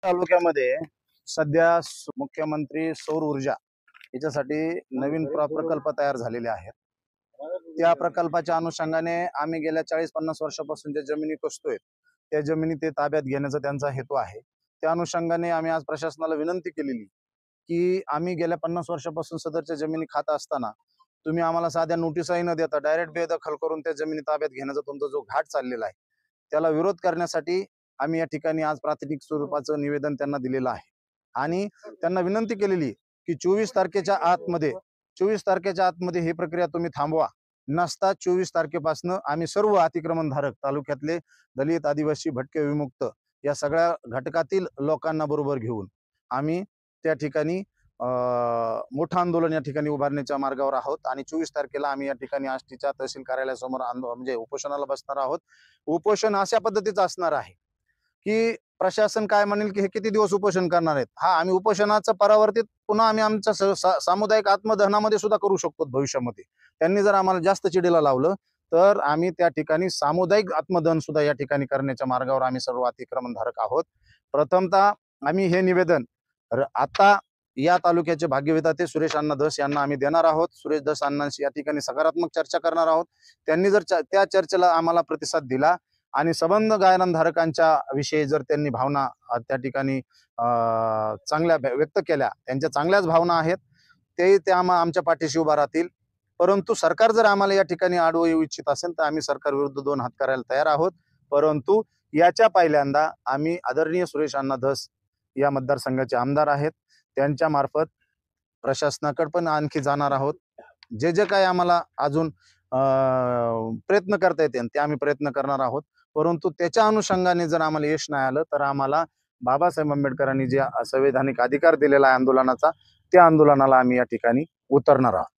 तालुक्यामध्ये सध्या मुख्यमंत्री सौर ऊर्जा याच्यासाठी नवीन प्रकल्प तयार झालेले आहेत. त्या प्रकल्पाच्या अनुषंगाने आम्ही गेल्या 40-50 वर्षापासून ज्या जमिनी कसतोय त्या जमिनी ते ताब्यात घेण्याचा त्यांचा हेतू आहे. त्या अनुषंगाने आम्ही आज प्रशासनाला विनंती केलेली की आम्ही गेल्या 50 वर्षापासून सदरच्या जमिनी खात असताना तुम्ही आम्हाला साध्या नोटीसही न देता डायरेक्ट बेदखल करून त्या जमिनी ताब्यात घेण्याचा तुमचा जो घाट चाललेला आहे त्याला विरोध करण्यासाठी आम्ही या ठिकाणी आज प्रातिनिधिक स्वरूपाचं निवेदन त्यांना दिलेलं आहे आणि त्यांना विनंती केलेली की 24 तारखेच्या आतमध्ये ही प्रक्रिया तुम्ही थांबवा. नसता 24 तारखेपासून आम्ही सर्व अतिक्रमणधारक तालुक्यातले दलित, आदिवासी, भटके, विमुक्त या सगळ्या घटकातील लोकांना बरोबर घेऊन आम्ही त्या ठिकाणी मोठं आंदोलन या ठिकाणी उभारण्याच्या मार्गावर आहोत आणि 24 तारखेला आम्ही या ठिकाणी आष्टीच्या तहसील कार्यालयासमोर म्हणजे उपोषणाला बसणार आहोत. उपोषण अशा पद्धतीचं असणार आहे की प्रशासन काय म्हणेल की हे किती दिवस उपोषण करणार आहेत. आम्ही उपोषणाचं परावर्तित पुन्हा आम्ही आमच्या सामुदायिक आत्मदहनामध्ये सुद्धा करू शकतो भविष्यामध्ये. त्यांनी जर आम्हाला जास्त चिडीला लावलं तर आम्ही त्या ठिकाणी सामुदायिक आत्मदहन सुद्धा या ठिकाणी करण्याच्या मार्गावर आम्ही सर्व अतिक्रमणधारक आहोत. प्रथमतः आम्ही हे निवेदन आता या तालुक्याचे भाग्यविधाते सुरेश अण्णा धस यांना आम्ही देणार आहोत. सुरेश धस अण्णांशी या ठिकाणी सकारात्मक चर्चा करणार आहोत. त्यांनी जर त्या चर्चेला आम्हाला प्रतिसाद दिला आणि संबंध गायनधारकांच्या विषयी जर त्यांनी भावना त्या ठिकाणी चांगल्या व्यक्त केल्या, त्यांच्या चांगल्याच भावना आहेत, ते आमच्या पाठीशी उभा राहतील. परंतु सरकार जर आम्हाला या ठिकाणी आडवं येऊ इच्छित असेल तर आम्ही सरकार विरुद्ध 2 हात करायला तयार आहोत. परंतु याच्या पहिल्यांदा आम्ही आदरणीय सुरेश अण्णा धस या मतदारसंघाचे आमदार आहेत, त्यांच्या मार्फत प्रशासनाकडे पण आणखी जाणार आहोत. जे काय आम्हाला अजून प्रयत्न करता येते ते आम्ही प्रयत्न करणार आहोत. परंतु त्याच्या अनुषंगाने जर आम्हाला यश नाही आलं तर आम्हाला बाबासाहेब आंबेडकरांनी जे संवैधानिक अधिकार दिलेला आहे आंदोलनाचा, त्या आंदोलनाला आम्ही या ठिकाणी उतरणार आहोत.